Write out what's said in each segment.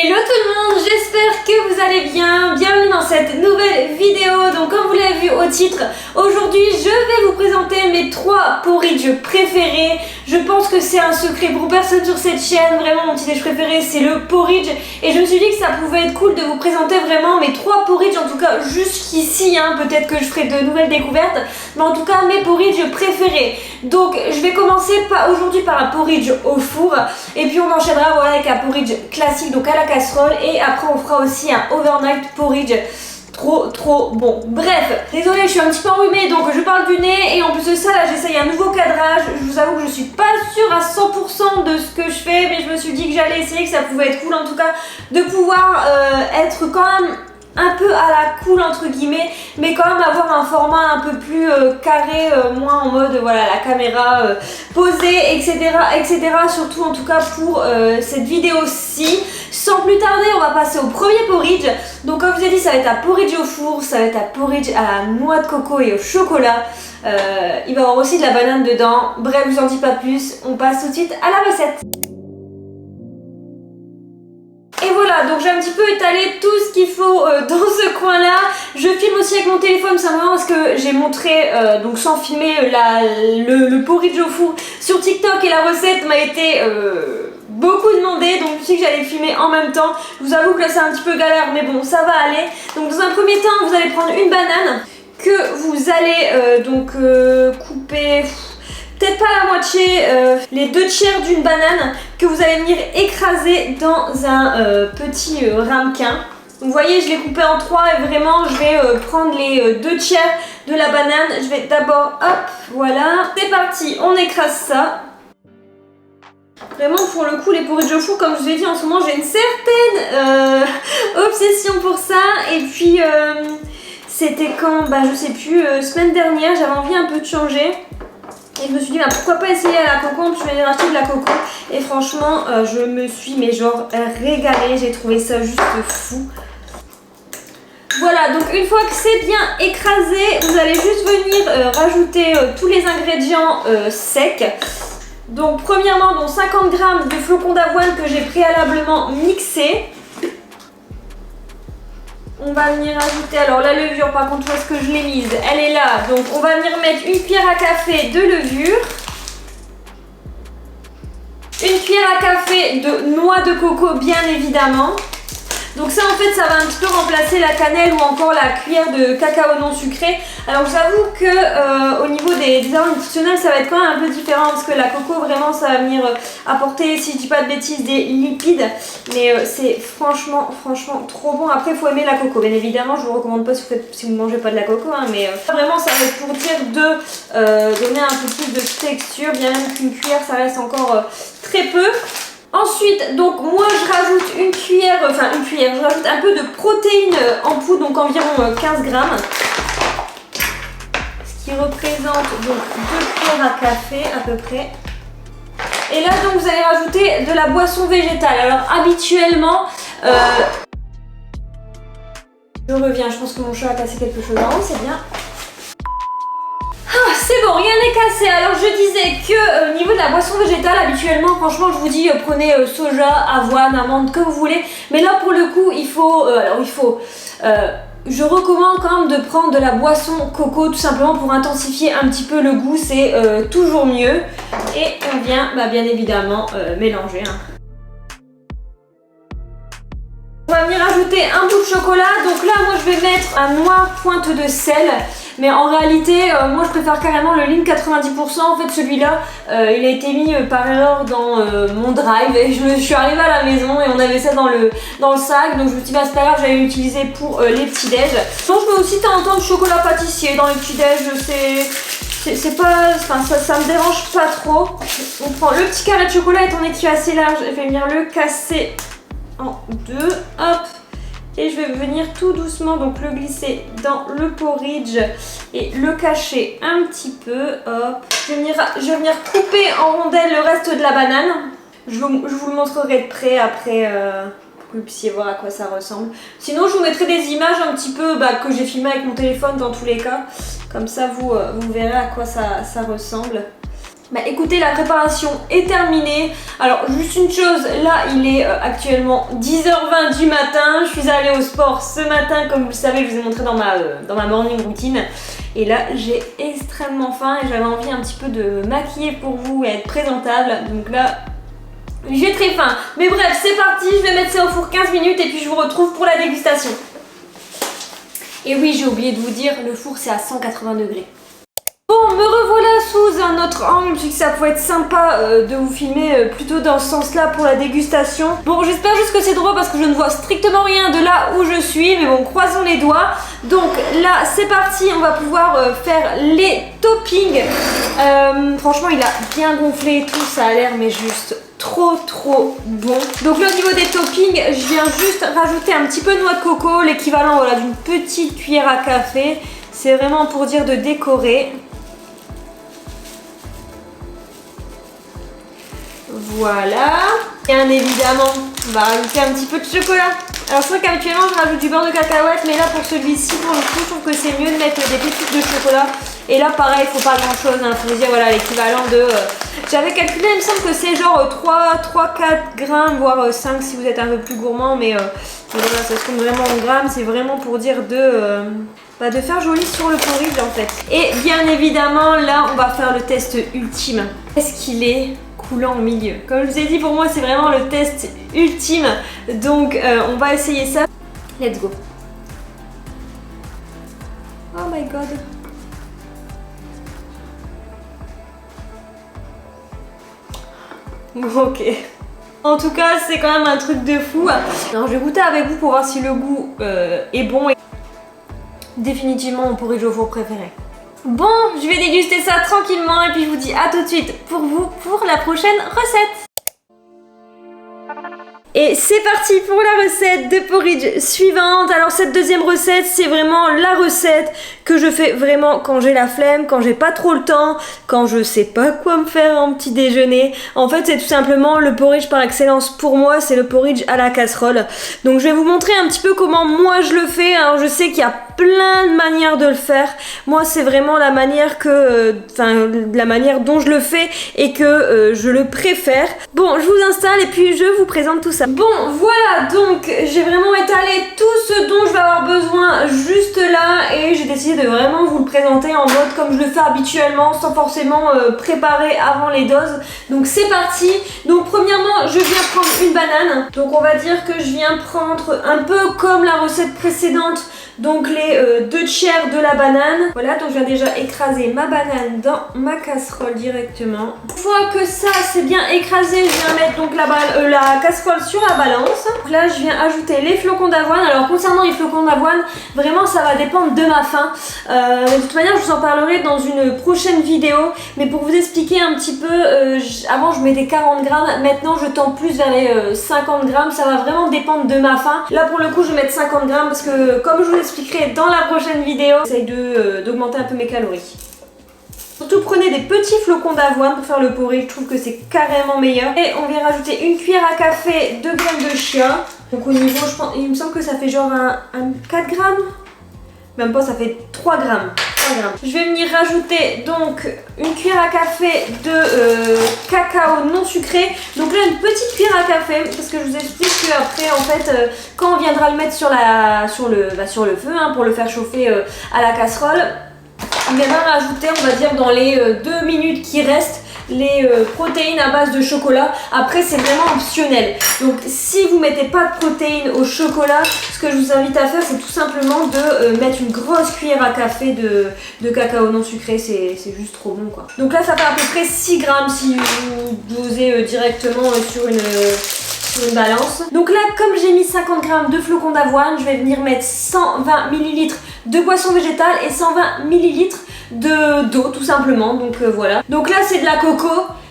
Hello tout le monde, j'espère que vous allez bien. Bienvenue dans cette nouvelle vidéo. Donc comme vous l'avez vu au titre, aujourd'hui je vais vous présenter mes 3 porridge préférés. Je pense que c'est un secret pour personne sur cette chaîne. Vraiment mon petit déj préféré c'est le porridge. Et je me suis dit que ça pouvait être cool de vous présenter vraiment mes 3 porridge, en tout cas jusqu'ici. Peut-être que je ferai de nouvelles découvertes. Mais en tout cas mes porridge préférés. Donc je vais commencer aujourd'hui par un porridge au four. Et puis on enchaînera voilà, avec un porridge classique, donc à la casserole, et après on fera aussi un overnight porridge trop bon. Bref, désolée, je suis un petit peu enrhumée donc je parle du nez, et en plus de ça là j'essaye un nouveau cadrage. Je vous avoue que je suis pas sûre à 100% de ce que je fais, mais je me suis dit que j'allais essayer, que ça pouvait être cool en tout cas de pouvoir être quand même un peu à la cool entre guillemets, mais quand même avoir un format un peu plus carré, moins en mode voilà la caméra posée, etc. Surtout en tout cas pour cette vidéo-ci. Sans plus tarder, on va passer au premier porridge. Donc comme je vous ai dit, ça va être un porridge au four, ça va être un porridge à la noix de coco et au chocolat. Il va y avoir aussi de la banane dedans. Bref, je vous en dis pas plus, on passe tout de suite à la recette. Et voilà, donc j'ai un petit peu étalé tout ce qu'il faut dans ce coin là. Je filme aussi avec mon téléphone simplement parce que j'ai montré, donc sans filmer le porridge au four sur TikTok, et la recette m'a été beaucoup demandée, donc je me suis dit que j'allais filmer en même temps. Je vous avoue que là c'est un petit peu galère, mais bon ça va aller. Donc dans un premier temps vous allez prendre une banane que vous allez couper, peut-être pas la moitié, les 2/3 d'une banane que vous allez venir écraser dans un petit ramequin. Donc vous voyez, je l'ai coupé en 3 et vraiment je vais prendre les 2/3 de la banane. Je vais d'abord, hop, voilà, c'est parti, on écrase ça. Vraiment pour le coup les porridge au four, comme je vous ai dit en ce moment j'ai une certaine obsession pour ça. Et puis c'était quand, je sais plus, semaine dernière j'avais envie un peu de changer. Et je me suis dit pourquoi pas essayer à la coco. Puis je vais racheter de la coco et franchement je me suis régalée. J'ai trouvé ça juste fou. Voilà, donc une fois que c'est bien écrasé, vous allez juste venir rajouter tous les ingrédients secs. Donc premièrement 50 g de flocons d'avoine que j'ai préalablement mixé. On va venir ajouter, alors la levure par contre où est-ce que je l'ai mise, elle est là, donc on va venir mettre une cuillère à café de levure, une cuillère à café de noix de coco bien évidemment. Donc ça en fait ça va un petit peu remplacer la cannelle ou encore la cuillère de cacao non sucré. Alors j'avoue que au niveau des arômes nutritionnels ça va être quand même un peu différent, parce que la coco vraiment ça va venir apporter, si je dis pas de bêtises, des lipides. Mais c'est franchement trop bon. Après il faut aimer la coco bien évidemment, je vous recommande pas si vous ne mangez pas de la coco, mais vraiment ça va être pour dire de donner un peu plus de texture, bien même qu'une cuillère ça reste encore très peu. Ensuite, donc moi je rajoute je rajoute un peu de protéines en poudre, donc environ 15 g. Ce qui représente donc 2 cuillères à café à peu près. Et là donc vous allez rajouter de la boisson végétale. Alors habituellement, je reviens, je pense que mon chat a cassé quelque chose en haut, c'est bien. C'est bon, rien n'est cassé. Alors je disais que au niveau de la boisson végétale, habituellement, franchement, je vous dis prenez soja, avoine, amande, que vous voulez. Mais là pour le coup, je recommande quand même de prendre de la boisson coco, tout simplement pour intensifier un petit peu le goût, c'est toujours mieux. Et on vient bien évidemment mélanger. On va venir ajouter un bout de chocolat. Donc là moi je vais mettre un noix pointe de sel. Mais en réalité, moi je préfère carrément le Lean 90%. En fait celui-là, il a été mis par erreur dans mon drive. Et je suis arrivée à la maison et on avait ça dans le sac. Donc je me suis dit c'est pas grave, j'allais l'utiliser pour les petits déj. Donc je mets aussi de temps en temps du chocolat pâtissier dans les petits déj. C'est pas, ça me dérange pas trop. On prend le petit carré de chocolat étant donné qu'il est assez large. Je vais venir le casser en deux. Hop. Et je vais venir tout doucement donc le glisser dans le porridge et le cacher un petit peu. Hop. Je vais venir couper en rondelles le reste de la banane. Je vous le montrerai de près après pour que vous puissiez voir à quoi ça ressemble. Sinon je vous mettrai des images un petit peu que j'ai filmées avec mon téléphone dans tous les cas. Comme ça vous verrez à quoi ça ressemble. Bah écoutez, la préparation est terminée. Alors juste une chose, là il est actuellement 10h20 du matin. Je suis allée au sport ce matin, comme vous le savez, je vous ai montré dans ma morning routine. Et là j'ai extrêmement faim et j'avais envie un petit peu de maquiller pour vous et être présentable. Donc là j'ai très faim. Mais bref, c'est parti, je vais mettre ça au four 15 minutes et puis je vous retrouve pour la dégustation. Et oui, j'ai oublié de vous dire, le four c'est à 180 degrés. Bon, me revoilà sous un autre angle, je sais que ça pourrait être sympa de vous filmer plutôt dans ce sens-là pour la dégustation. Bon, j'espère juste que c'est droit parce que je ne vois strictement rien de là où je suis, mais bon, croisons les doigts. Donc là, c'est parti, on va pouvoir faire les toppings. Franchement, il a bien gonflé et tout, ça a l'air mais juste trop bon. Donc là, au niveau des toppings, je viens juste rajouter un petit peu de noix de coco, l'équivalent voilà, d'une petite cuillère à café. C'est vraiment pour dire de décorer. Voilà. Bien évidemment, on va rajouter un petit peu de chocolat. Alors c'est vrai qu'habituellement je rajoute du beurre de cacahuète, mais là pour celui-ci, pour le coup, je trouve que c'est mieux de mettre des pépites de chocolat. Et là pareil, il faut pas grand chose, hein. Faut vous dire voilà l'équivalent de... J'avais calculé, il me semble que c'est genre 3-4 grammes, voire 5 si vous êtes un peu plus gourmand, mais voilà, ça se compte vraiment en grammes, c'est vraiment pour dire de faire joli sur le porridge en fait. Et bien évidemment, là on va faire le test ultime. Est-ce qu'il est coulant au milieu? Comme je vous ai dit, pour moi c'est vraiment le test ultime. Donc on va essayer ça. Let's go. Oh my god. Ok. En tout cas, c'est quand même un truc de fou. Alors, je vais goûter avec vous pour voir si le goût est bon. Définitivement mon porridge au four préféré. Bon, je vais déguster ça tranquillement et puis je vous dis à tout de suite pour vous pour la prochaine recette. Et c'est parti pour la recette de porridge suivante. Alors cette deuxième recette, c'est vraiment la recette que je fais vraiment quand j'ai la flemme, quand j'ai pas trop le temps, quand je sais pas quoi me faire en petit déjeuner. En fait, c'est tout simplement le porridge par excellence pour moi, c'est le porridge à la casserole. Donc je vais vous montrer un petit peu comment moi je le fais. Alors je sais qu'il y a plein de manières de le faire. Moi, c'est vraiment la manière la manière dont je le fais et que je le préfère. Bon, je vous installe et puis je vous présente tout ça. Bon, voilà, donc j'ai vraiment étalé tout ce dont je vais avoir besoin juste là et j'ai décidé de vraiment vous le présenter en mode comme je le fais habituellement sans forcément préparer avant les doses. Donc c'est parti. Donc premièrement, je viens prendre une banane. Donc on va dire que je viens prendre un peu comme la recette précédente. Donc les 2 tiers de la banane. Voilà, donc je viens déjà écraser ma banane dans ma casserole directement. Une fois que ça c'est bien écrasé, je viens mettre donc la casserole sur la balance. Donc là je viens ajouter les flocons d'avoine. Alors concernant les flocons d'avoine, vraiment ça va dépendre de ma faim. De toute manière je vous en parlerai dans une prochaine vidéo. Mais pour vous expliquer un petit peu, avant je mettais 40 grammes, maintenant je tends plus vers les 50 grammes. Ça va vraiment dépendre de ma faim. Là pour le coup je vais mettre 50 grammes parce que comme je vous expliquerai dans la prochaine vidéo, j'essaye d'augmenter un peu mes calories. Surtout prenez des petits flocons d'avoine pour faire le porridge, je trouve que c'est carrément meilleur. Et on vient rajouter une cuillère à café de graines de chia. Donc au niveau, je pense, il me semble que ça fait genre un 4 grammes. Même pas, ça fait 3 grammes. Je vais venir rajouter donc une cuillère à café de cacao non sucré. Donc là une petite cuillère à café parce que je vous explique que après en fait quand on viendra le mettre sur le feu hein, pour le faire chauffer à la casserole, on viendra rajouter on va dire dans les 2 minutes qui restent les protéines à base de chocolat. Après c'est vraiment optionnel. Donc si vous mettez pas de protéines au chocolat, ce que je vous invite à faire c'est tout simplement de mettre une grosse cuillère à café de cacao non sucré. C'est juste trop bon quoi. Donc là ça fait à peu près 6 grammes si vous dosez directement sur une balance. Donc là comme j'ai mis 50 grammes de flocons d'avoine, je vais venir mettre 120 ml de boisson végétale et 120 ml d'eau tout simplement. Donc voilà. Donc là c'est de la coco.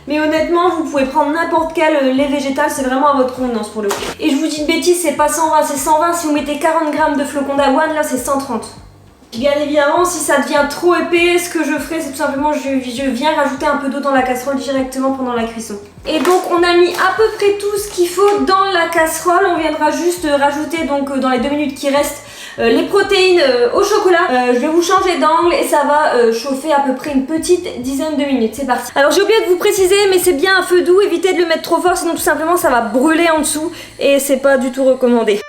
Mais honnêtement, vous pouvez prendre n'importe quel lait végétal, c'est vraiment à votre convenance pour le coup. Et je vous dis une bêtise, c'est pas 120, c'est 120. Si vous mettez 40 grammes de flocons d'avoine, là c'est 130. Bien évidemment, si ça devient trop épais, ce que je ferai, c'est tout simplement, je viens rajouter un peu d'eau dans la casserole directement pendant la cuisson. Et donc, on a mis à peu près tout ce qu'il faut dans la casserole. On viendra juste rajouter, donc dans les 2 minutes qui restent, les protéines au chocolat. Je vais vous changer d'angle et ça va chauffer à peu près une petite dizaine de minutes. C'est parti. Alors j'ai oublié de vous préciser, mais c'est bien un feu doux, évitez de le mettre trop fort, sinon tout simplement ça va brûler en dessous et c'est pas du tout recommandé.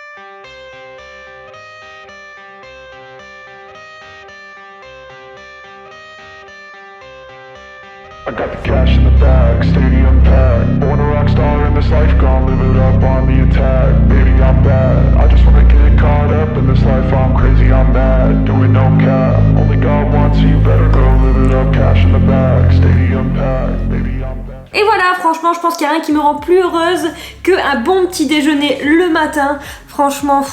I got the cash in the bag, stadium packed. Born a rock star in this life, gonna live it up on the attack. Baby, I'm bad, I just wanna get caught up in this life. I'm crazy, I'm mad, doing no cap. Only God wants you, better go live it up. Cash in the bag, stadium packed. Baby, I'm bad. Et voilà, franchement, je pense qu'il n'y a rien qui me rend plus heureuse qu'un bon petit déjeuner le matin. Franchement,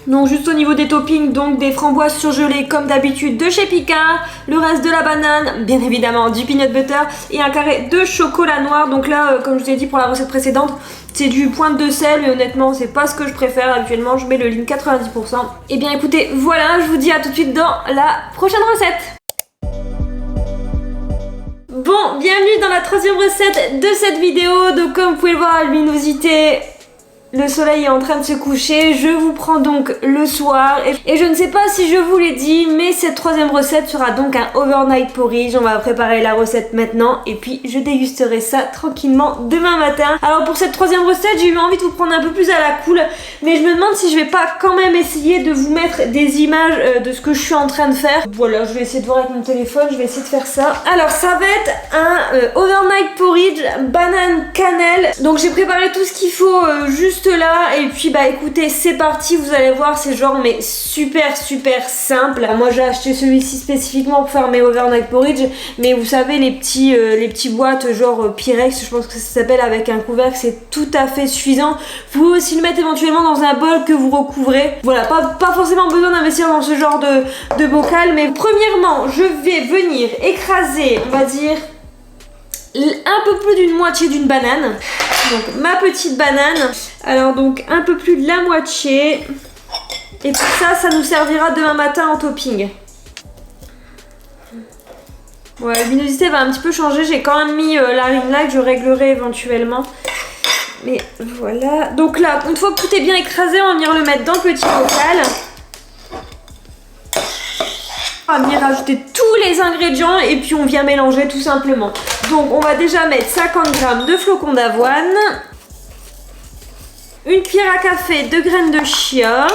Donc juste au niveau des toppings, donc des framboises surgelées comme d'habitude de chez Picard, le reste de la banane, bien évidemment du peanut butter et un carré de chocolat noir. Donc là, comme je vous ai dit pour la recette précédente, c'est du pointe de sel, mais honnêtement c'est pas ce que je préfère habituellement, je mets le lean 90%. Et bien écoutez, voilà, je vous dis à tout de suite dans la prochaine recette. Bon, bienvenue dans la troisième recette de cette vidéo. Donc comme vous pouvez le voir, la luminosité, le soleil est en train de se coucher, je vous prends donc le soir et je ne sais pas si je vous l'ai dit, mais cette troisième recette sera donc un overnight porridge. On va préparer la recette maintenant et puis je dégusterai ça tranquillement demain matin. Alors pour cette troisième recette, j'ai eu envie de vous prendre un peu plus à la cool, mais je me demande si je vais pas quand même essayer de vous mettre des images de ce que je suis en train de faire. Voilà, je vais essayer de voir avec mon téléphone, je vais essayer de faire ça. Alors ça va être un overnight porridge banane cannelle. Donc j'ai préparé tout ce qu'il faut juste là et puis bah écoutez, c'est parti. Vous allez voir, c'est genre mais super simple. Alors, moi j'ai acheté celui-ci spécifiquement pour faire mes overnight porridge, mais vous savez les petits boîtes genre Pyrex, je pense que ça s'appelle, avec un couvercle, c'est tout à fait suffisant. Vous pouvez aussi le mettre éventuellement dans un bol que vous recouvrez. Voilà, pas forcément besoin d'investir dans ce genre de bocal, mais premièrement je vais venir écraser, on va dire, un peu plus d'une moitié d'une banane. Donc ma petite banane, alors donc un peu plus de la moitié, et tout ça, ça nous servira demain matin en topping. Ouais, la luminosité va un petit peu changer, j'ai quand même mis la ring light, je réglerai éventuellement. Mais voilà, donc là, une fois que tout est bien écrasé, on va venir le mettre dans le petit bocal. On va venir rajouter tous les ingrédients et puis on vient mélanger tout simplement. Donc on va déjà mettre 50 g de flocons d'avoine, une cuillère à café de graines de chia,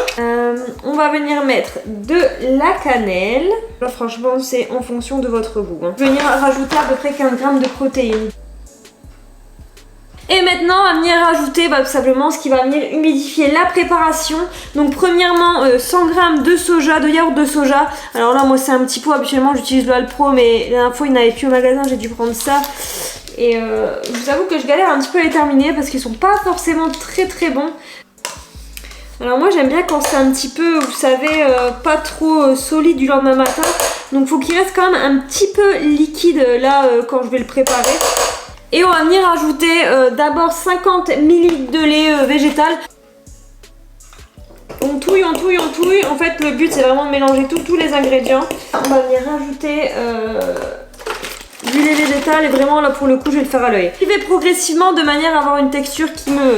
on va venir mettre de la cannelle. Là, franchement c'est en fonction de votre goût. Je vais venir rajouter à peu près 15 g de protéines. Et maintenant on va venir rajouter tout simplement ce qui va venir humidifier la préparation. Donc premièrement 100 g de soja, de yaourt de soja. Alors là moi c'est un petit pot, habituellement j'utilise le Alpro, mais la dernière fois il n'avait plus au magasin, j'ai dû prendre ça. Et je vous avoue que je galère un petit peu à les terminer parce qu'ils sont pas forcément très bons. Alors moi j'aime bien quand c'est un petit peu, vous savez, pas trop solide du lendemain matin. Donc faut qu'il reste quand même un petit peu liquide là quand je vais le préparer. Et on va venir ajouter d'abord 50 ml de lait végétal. On touille. En fait, le but c'est vraiment de mélanger tous les ingrédients. On va venir rajouter du lait végétal et vraiment là pour le coup je vais le faire à l'œil. Je vais progressivement de manière à avoir une texture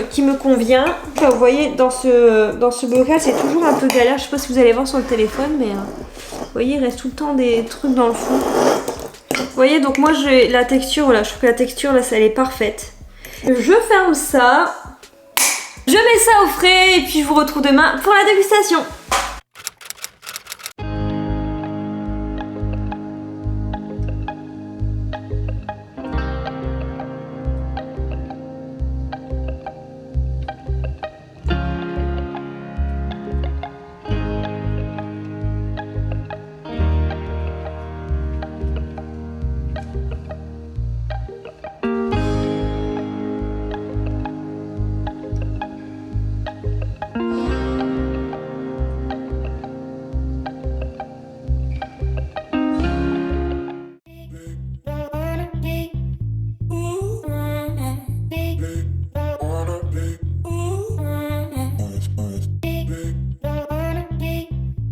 qui me convient. Là, vous voyez dans ce bocal c'est toujours un peu galère. Je sais pas si vous allez voir sur le téléphone, mais vous voyez il reste tout le temps des trucs dans le fond. Vous voyez, donc moi j'ai la texture, voilà, je trouve que la texture là elle est parfaite. Je ferme ça, je mets ça au frais et puis je vous retrouve demain pour la dégustation.